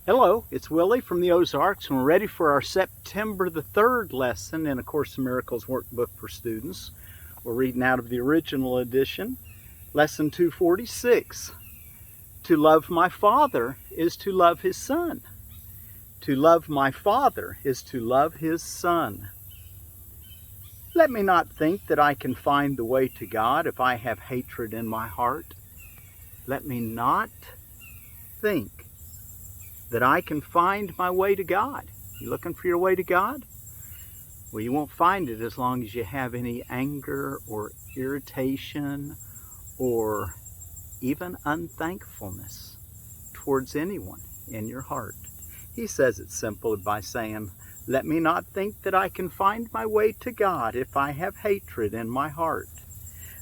Hello, it's Willie from the Ozarks, and we're ready for our September the 3rd lesson in A Course in Miracles workbook for students. We're reading out of the original edition, lesson 246. To love my Father is to love His Son. To love my Father is to love His Son. Let me not think that I can find the way to God if I have hatred in my heart. Let me not think that I can find my way to God. You looking for your way to God? Well, you won't find it as long as you have any anger or irritation or even unthankfulness towards anyone in your heart. He says it simply by saying, let me not think that I can find my way to God if I have hatred in my heart.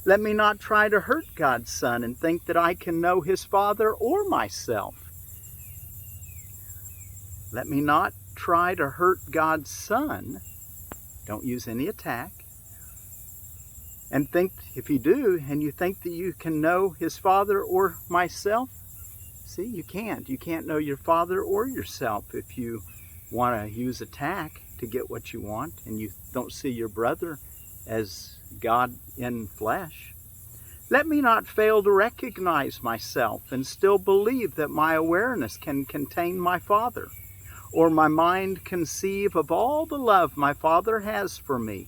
Let me not try to hurt God's Son and think that I can know His Father or myself. Let me not try to hurt God's Son. Don't use any attack. And think, if you do, and you think that you can know His Father or myself, see, you can't. You can't know your Father or yourself if you want to use attack to get what you want, and you don't see your brother as God in flesh. Let me not fail to recognize myself and still believe that my awareness can contain my Father, or my mind conceive of all the love my Father has for me,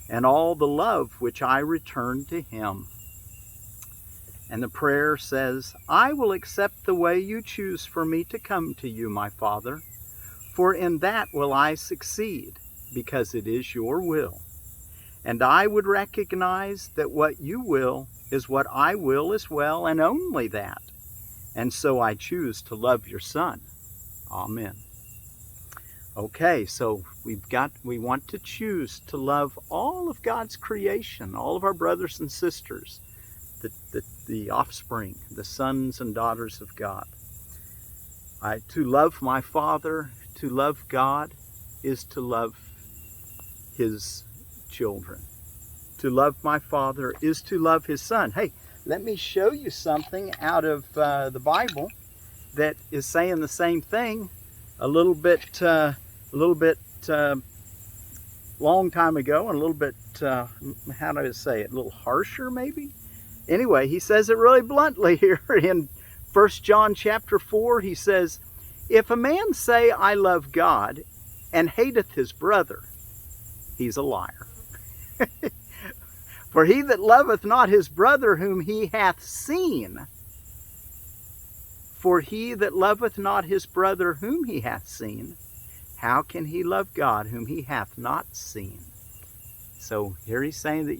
and all the love which I return to Him. And the prayer says, I will accept the way you choose for me to come to you, my Father, for in that will I succeed, because it is your will. And I would recognize that what you will is what I will as well, and only that. And so I choose to love your Son. Amen. Okay, so we want to choose to love all of God's creation, all of our brothers and sisters, the offspring, the sons and daughters of God. To love my Father, to love God, is to love His children. To love my Father is to love His Son. Hey, let me show you something out of the Bible that is saying the same thing a little bit long time ago, and a little bit, how do I say it, a little harsher maybe? Anyway, he says it really bluntly here in 1 John chapter 4. He says, if a man say, I love God, and hateth his brother, he's a liar. For he that loveth not his brother whom he hath seen, how can he love God whom he hath not seen? So here he's saying that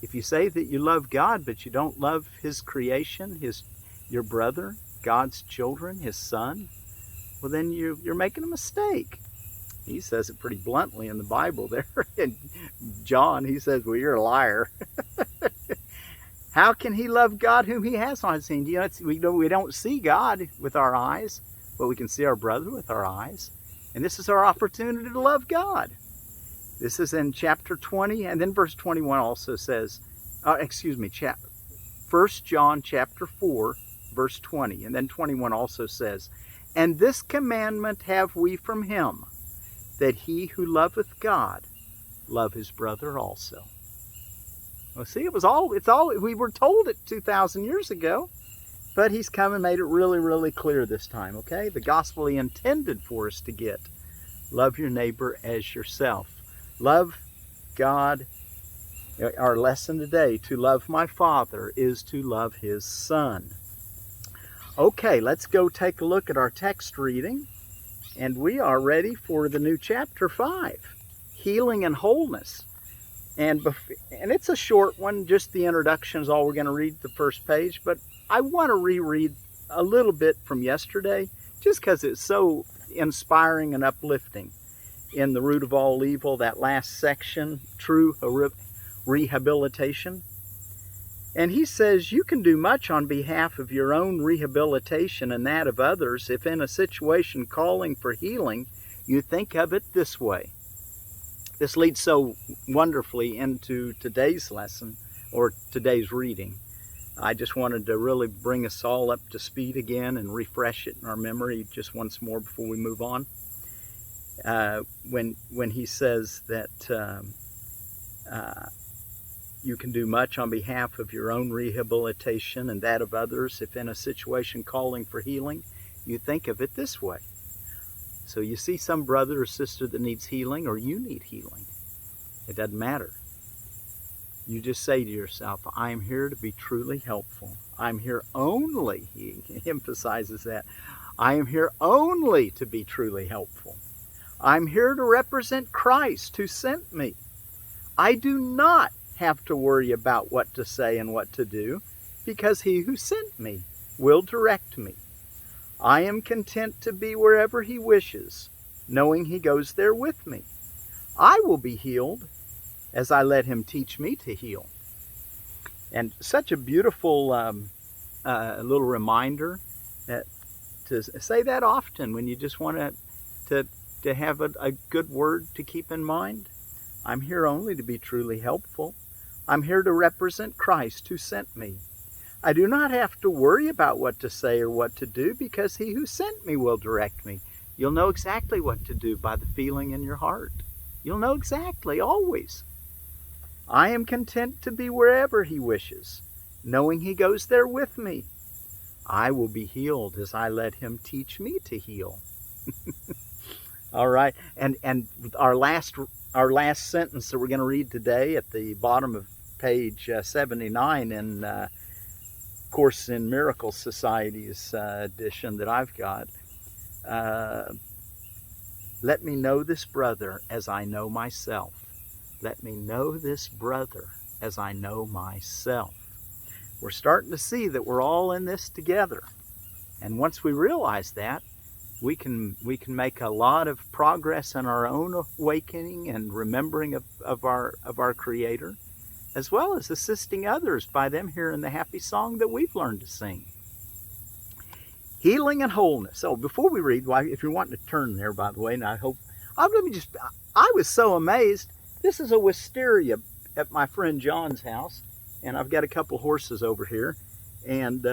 if you say that you love God, but you don't love His creation, your brother, God's children, His Son, well then you're making a mistake. He says it pretty bluntly in the Bible there. In John, he says, well, you're a liar. How can he love God whom he has not seen? We don't see God with our eyes, but we can see our brother with our eyes. And this is our opportunity to love God. This is in chapter 20, and then verse 21 also says, 1 John chapter 4, verse 20, and then 21 also says, and this commandment have we from Him, that he who loveth God love his brother also. Well, see, it's all we were told it 2,000 years ago, but He's come and made it really, really clear this time, okay? The gospel He intended for us to get. Love your neighbor as yourself. Love God. Our lesson today, to love my Father is to love His Son. Okay, let's go take a look at our text reading. And we are ready for the new chapter 5, Healing and Wholeness. And it's a short one, just the introduction is all we're going to read, the first page. But I want to reread a little bit from yesterday, just because it's so inspiring and uplifting. In The Root of All Evil, that last section, True Rehabilitation. And he says, you can do much on behalf of your own rehabilitation and that of others if in a situation calling for healing, you think of it this way. This leads so wonderfully into today's lesson, or today's reading. I just wanted to really bring us all up to speed again and refresh it in our memory just once more before we move on. When he says that you can do much on behalf of your own rehabilitation and that of others if in a situation calling for healing, you think of it this way. So you see some brother or sister that needs healing, or you need healing. It doesn't matter. You just say to yourself, I am here to be truly helpful. I'm here only, he emphasizes that, I am here only to be truly helpful. I'm here to represent Christ who sent me. I do not have to worry about what to say and what to do, because he who sent me will direct me. I am content to be wherever he wishes, knowing he goes there with me. I will be healed as I let him teach me to heal. And such a beautiful little reminder to say that often when you just want to have a good word to keep in mind. I'm here only to be truly helpful. I'm here to represent Christ who sent me. I do not have to worry about what to say or what to do, because he who sent me will direct me. You'll know exactly what to do by the feeling in your heart. You'll know exactly, always. I am content to be wherever he wishes, knowing he goes there with me. I will be healed as I let him teach me to heal. All right, and our last sentence that we're going to read today at the bottom of page 79 in Course in Miracles Society's edition that I've got. Let me know this brother as I know myself. Let me know this brother as I know myself. We're starting to see that we're all in this together. And once we realize that, we can make a lot of progress in our own awakening and remembering of our Creator, as well as assisting others by them hearing the happy song that we've learned to sing. Healing and wholeness. So before we read, if you're wanting to turn there, by the way, and I was so amazed. This is a wisteria at my friend John's house, and I've got a couple horses over here, and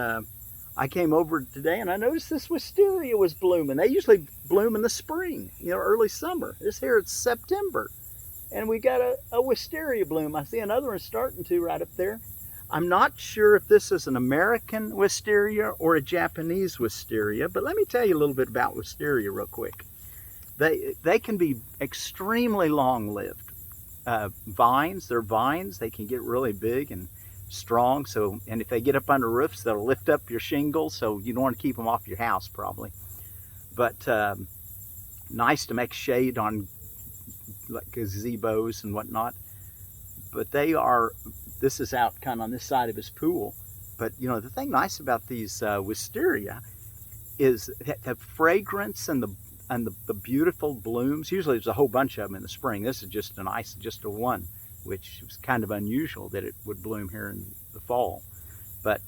I came over today and I noticed this wisteria was blooming. They usually bloom in the spring, early summer. This here it's September, and we got a wisteria bloom. I see another one starting to right up there. I'm not sure if this is an American wisteria or a Japanese wisteria, but let me tell you a little bit about wisteria real quick. They can be extremely long-lived. Vines, they're vines. They can get really big and strong. And if they get up under roofs, they'll lift up your shingles. So you don't want to keep them off your house, probably. But nice to make shade on like gazebos and whatnot. But this is out kind of on this side of his pool. But the thing nice about these wisteria is the fragrance and the beautiful blooms. Usually there's a whole bunch of them in the spring. This is just a one, which was kind of unusual that it would bloom here in the fall. But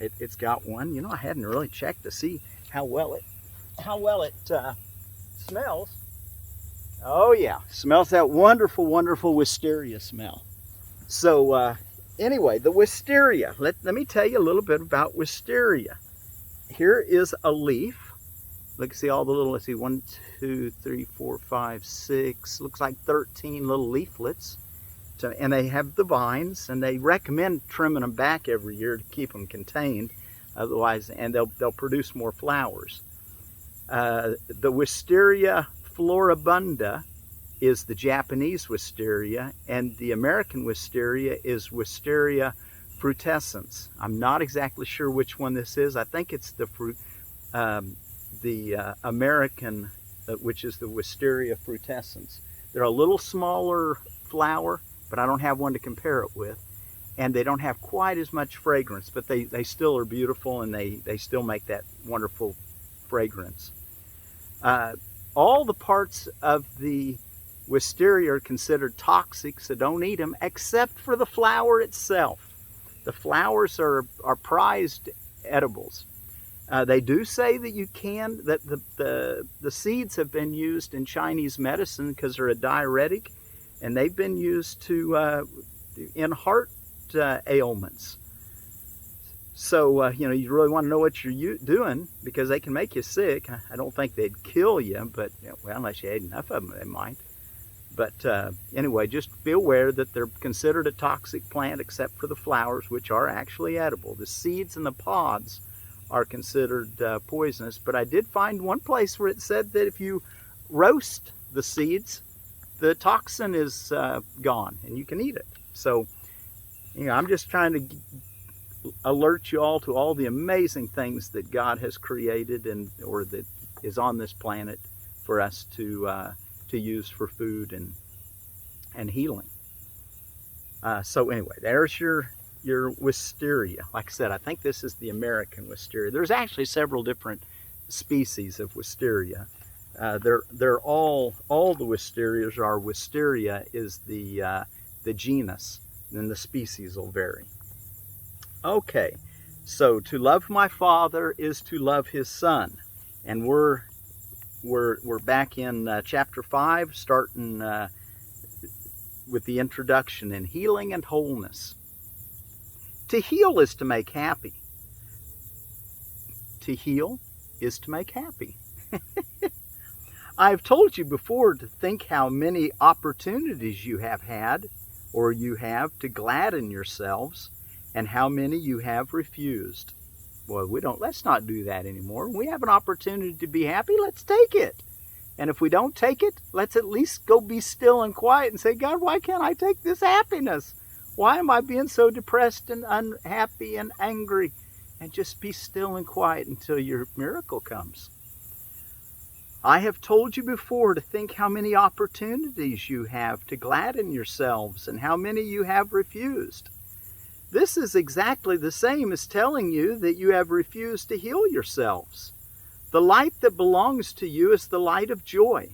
it's got one. I hadn't really checked to see how well it smells. Oh yeah, smells that wonderful, wonderful wisteria smell. So anyway, the wisteria. Let me tell you a little bit about wisteria. Here is a leaf. Look, see all the little, let's see, 1, 2, 3, 4, 5, 6, looks like 13 little leaflets. And they have the vines, and they recommend trimming them back every year to keep them contained. Otherwise, and they'll produce more flowers. The Wisteria floribunda is the Japanese wisteria, and the American wisteria is Wisteria frutescens. I'm not exactly sure which one this is. I think it's the American, which is the Wisteria frutescens. They're a little smaller flower, but I don't have one to compare it with. And they don't have quite as much fragrance, but they still are beautiful, and they still make that wonderful fragrance. All the parts of the wisteria are considered toxic, so don't eat them, except for the flower itself. The flowers are prized edibles. They do say that you can, that the seeds have been used in Chinese medicine because they're a diuretic, and they've been used in heart ailments. So, you really want to know what you're doing, because they can make you sick. I don't think they'd kill you, but, well, unless you ate enough of them, they might. But anyway, just be aware that they're considered a toxic plant except for the flowers, which are actually edible. The seeds and the pods are considered poisonous. But I did find one place where it said that if you roast the seeds, the toxin is gone and you can eat it. So, I'm just trying to alert you all to all the amazing things that God has created or that is on this planet for us to use for food and healing. So anyway, there's your wisteria. Like I said, I think this is the American wisteria. There's actually several different species of wisteria. They're all the wisterias are. Wisteria is the genus, and the species will vary. Okay, so to love my Father is to love his Son, and we're back in chapter 5, starting with the introduction in healing and wholeness. To heal is to make happy. To heal is to make happy. I've told you before to think how many opportunities you have had or you have to gladden yourselves, and how many you have refused. Well, let's not do that anymore. We have an opportunity to be happy, let's take it. And if we don't take it, let's at least go be still and quiet and say, God, why can't I take this happiness? Why am I being so depressed and unhappy and angry? And just be still and quiet until your miracle comes. I have told you before to think how many opportunities you have to gladden yourselves and how many you have refused. This is exactly the same as telling you that you have refused to heal yourselves. The light that belongs to you is the light of joy.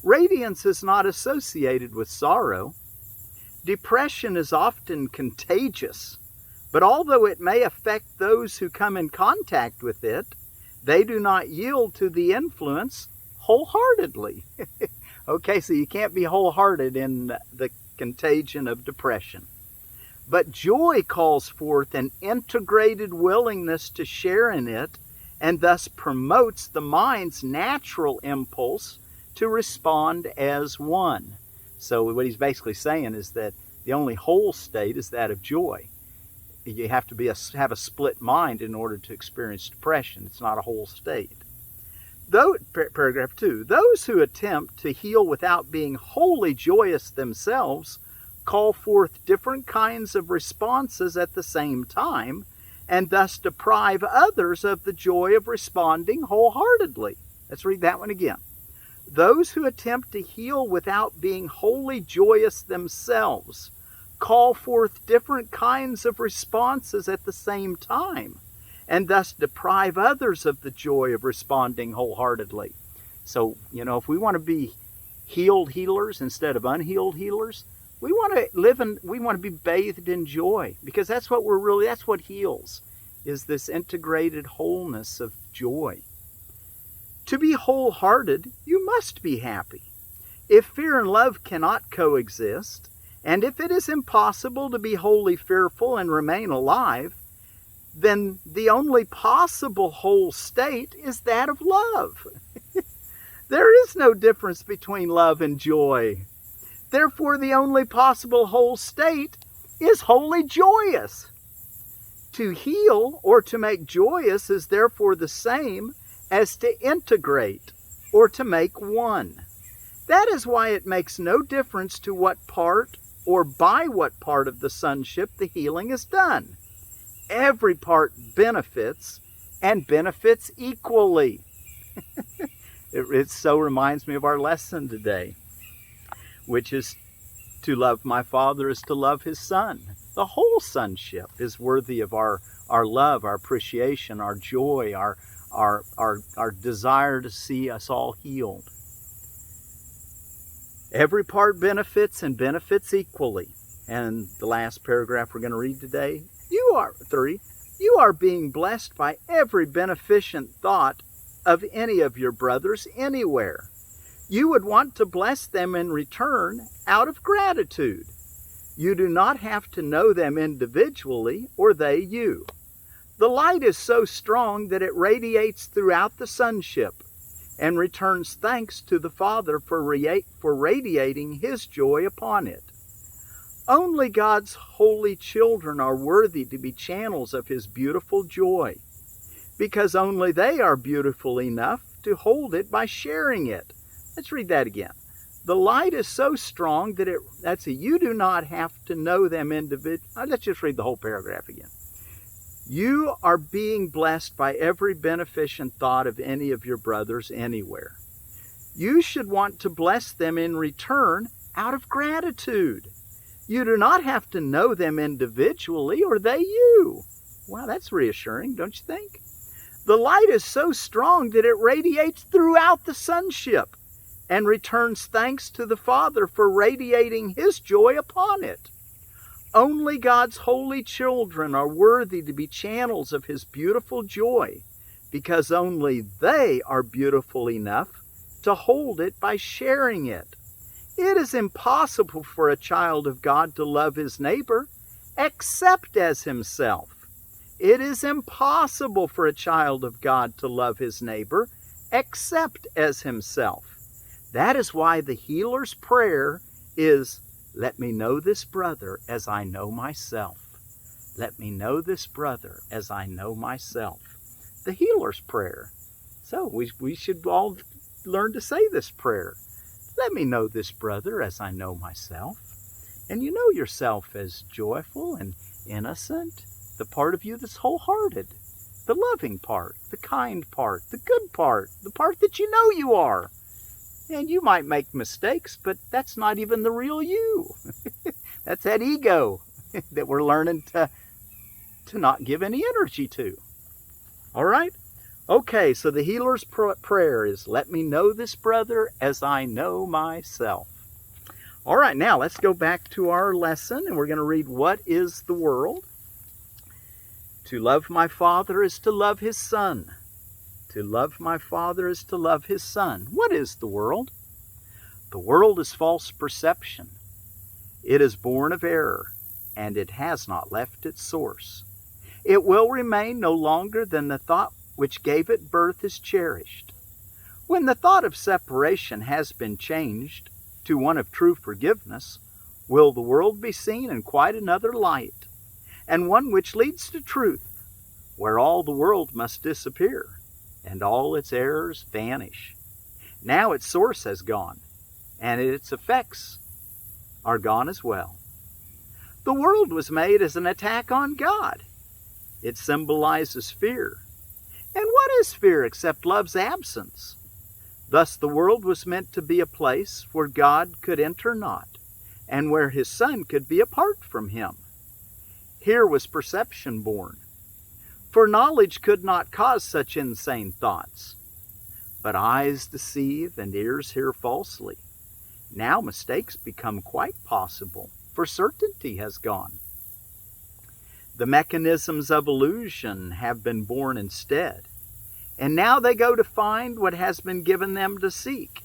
Radiance is not associated with sorrow. Depression is often contagious, but although it may affect those who come in contact with it, they do not yield to the influence wholeheartedly. Okay, so you can't be wholehearted in the contagion of depression. But joy calls forth an integrated willingness to share in it, and thus promotes the mind's natural impulse to respond as one. So what he's basically saying is that the only whole state is that of joy. You have to have a split mind in order to experience depression. It's not a whole state. Paragraph 2, those who attempt to heal without being wholly joyous themselves call forth different kinds of responses at the same time, and thus deprive others of the joy of responding wholeheartedly. Let's read that one again. Those who attempt to heal without being wholly joyous themselves call forth different kinds of responses at the same time, and thus deprive others of the joy of responding wholeheartedly. So, if we want to be healed healers instead of unhealed healers, we want to be bathed in joy, because that's what heals, is this integrated wholeness of joy. To be wholehearted, you must be happy. If fear and love cannot coexist, and if it is impossible to be wholly fearful and remain alive, then the only possible whole state is that of love. There is no difference between love and joy. Therefore, the only possible whole state is wholly joyous. To heal or to make joyous is therefore the same as to integrate or to make one. That is why it makes no difference to what part or by what part of the sonship the healing is done. Every part benefits, and benefits equally. It so reminds me of our lesson today, which is to love my Father is to love his Son. The whole sonship is worthy of our love, our appreciation, our joy, our desire to see us all healed. Every part benefits and benefits equally. And the last paragraph we're going to read today, you are being blessed by every beneficent thought of any of your brothers anywhere. You would want to bless them in return out of gratitude. You do not have to know them individually, or they you. The light is so strong that it radiates throughout the sonship and returns thanks to the Father for radiating His joy upon it. Only God's holy children are worthy to be channels of His beautiful joy, because only they are beautiful enough to hold it by sharing it. Let's read that again. The light is so strong that you do not have to know them individually. Let's just read the whole paragraph again. You are being blessed by every beneficent thought of any of your brothers anywhere. You should want to bless them in return out of gratitude. You do not have to know them individually, or they you. Wow, that's reassuring, don't you think? The light is so strong that it radiates throughout the sonship and returns thanks to the Father for radiating His joy upon it. Only God's holy children are worthy to be channels of His beautiful joy, because only they are beautiful enough to hold it by sharing it. It is impossible for a child of God to love his neighbor except as himself. It is impossible for a child of God to love his neighbor except as himself. That is why the healer's prayer is, let me know this brother as I know myself. Let me know this brother as I know myself. The healer's prayer. So we should all learn to say this prayer. Let me know this brother as I know myself. And you know yourself as joyful and innocent, the part of you that's wholehearted, the loving part, the kind part, the good part, the part that you know you are. And you might make mistakes, but that's not even the real you. That's that ego that we're learning to not give any energy to. All right? Okay, so the healer's prayer is, let me know this brother as I know myself. All right, now let's go back to our lesson, and we're going to read What is the World? To love my Father is to love His Son. To love my Father is to love His Son. What is the world? The world is false perception. It is born of error, and it has not left its source. It will remain no longer than the thought which gave it birth is cherished. When the thought of separation has been changed to one of true forgiveness, will the world be seen in quite another light, and one which leads to truth, where all the world must disappear, and all its errors vanish. Now its source has gone, and its effects are gone as well. The world was made as an attack on God. It symbolizes fear. And what is fear except love's absence? Thus the world was meant to be a place where God could enter not, and where His Son could be apart from Him. Here was perception born. For knowledge could not cause such insane thoughts. But eyes deceive and ears hear falsely. Now mistakes become quite possible, for certainty has gone. The mechanisms of illusion have been born instead, and now they go to find what has been given them to seek.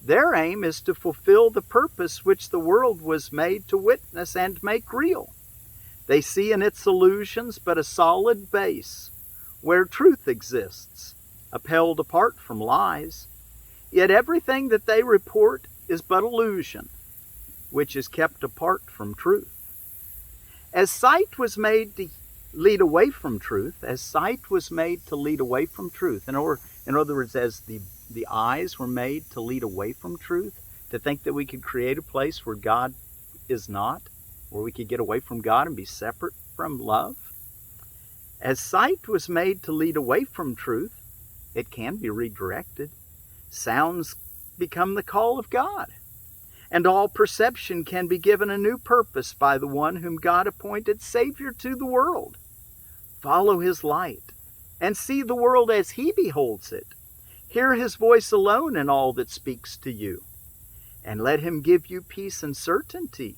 Their aim is to fulfill the purpose which the world was made to witness and make real. They see in its illusions but a solid base, where truth exists, upheld apart from lies. Yet everything that they report is but illusion, which is kept apart from truth. As sight was made to lead away from truth, in other words, as the eyes were made to lead away from truth, to think that we could create a place where God is not, where we could get away from God and be separate from love. As sight was made to lead away from truth, it can be redirected. Sounds become the call of God. And all perception can be given a new purpose by the one whom God appointed Savior to the world. Follow His light and see the world as He beholds it. Hear His voice alone in all that speaks to you. And let Him give you peace and certainty,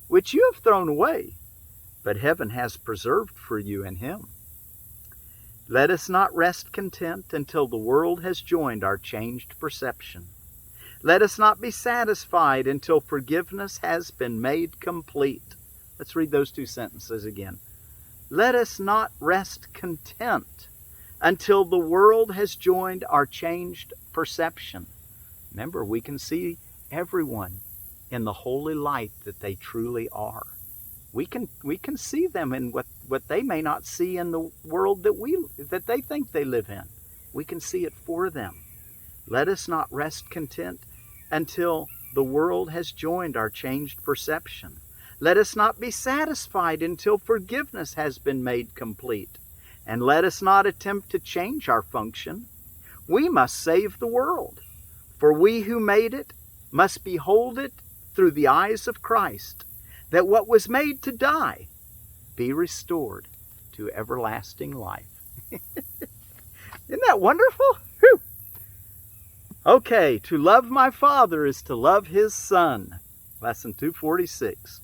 which you have thrown away, but heaven has preserved for you in Him. Let us not rest content until the world has joined our changed perception. Let us not be satisfied until forgiveness has been made complete. Let's read those two sentences again. let us not rest content until the world has joined our changed perception. Remember, we can see everyone in the holy light that they truly are. We can see them in what they may not see in the world that they think they live in. We can see it for them. Let us not rest content until the world has joined our changed perception. Let us not be satisfied until forgiveness has been made complete. And let us not attempt to change our function. We must save the world, for we who made it must behold it through the eyes of Christ, that what was made to die be restored to everlasting life. Isn't that wonderful? Whew. Okay, to love my Father is to love His Son. Lesson 246.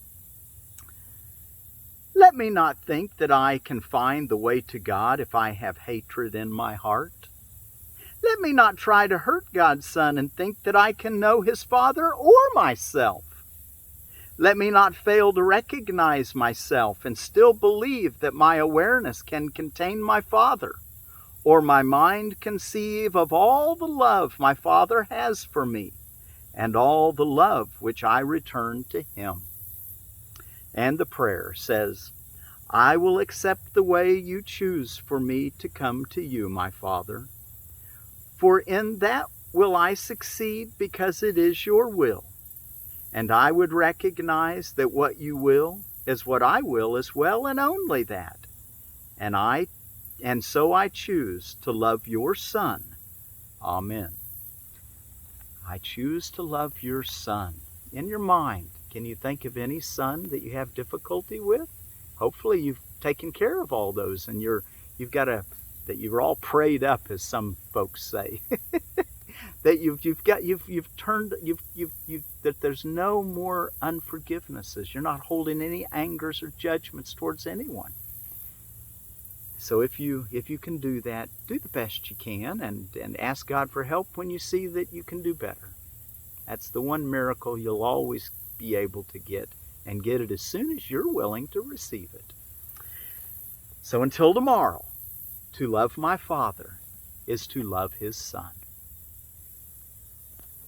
Let me not think that I can find the way to God if I have hatred in my heart. Let me not try to hurt God's Son and think that I can know His Father or myself. Let me not fail to recognize myself and still believe that my awareness can contain my Father, or my mind conceive of all the love my Father has for me, and all the love which I return to Him. And the prayer says, I will accept the way you choose for me to come to you, my Father. For in that will I succeed because it is your will. And I would recognize that what you will is what I will as well, and only that. And so I choose to love your Son. Amen. I choose to love your Son. In your mind, can you think of any son that you have difficulty with? Hopefully you've taken care of all those, and that you're all prayed up, as some folks say. That that there's no more unforgivenesses. You're not holding any angers or judgments towards anyone. So if you can do that, do the best you can, and ask God for help when you see that you can do better. That's the one miracle you'll always be able to get, and get it as soon as you're willing to receive it. So until tomorrow, to love my Father is to love His Son.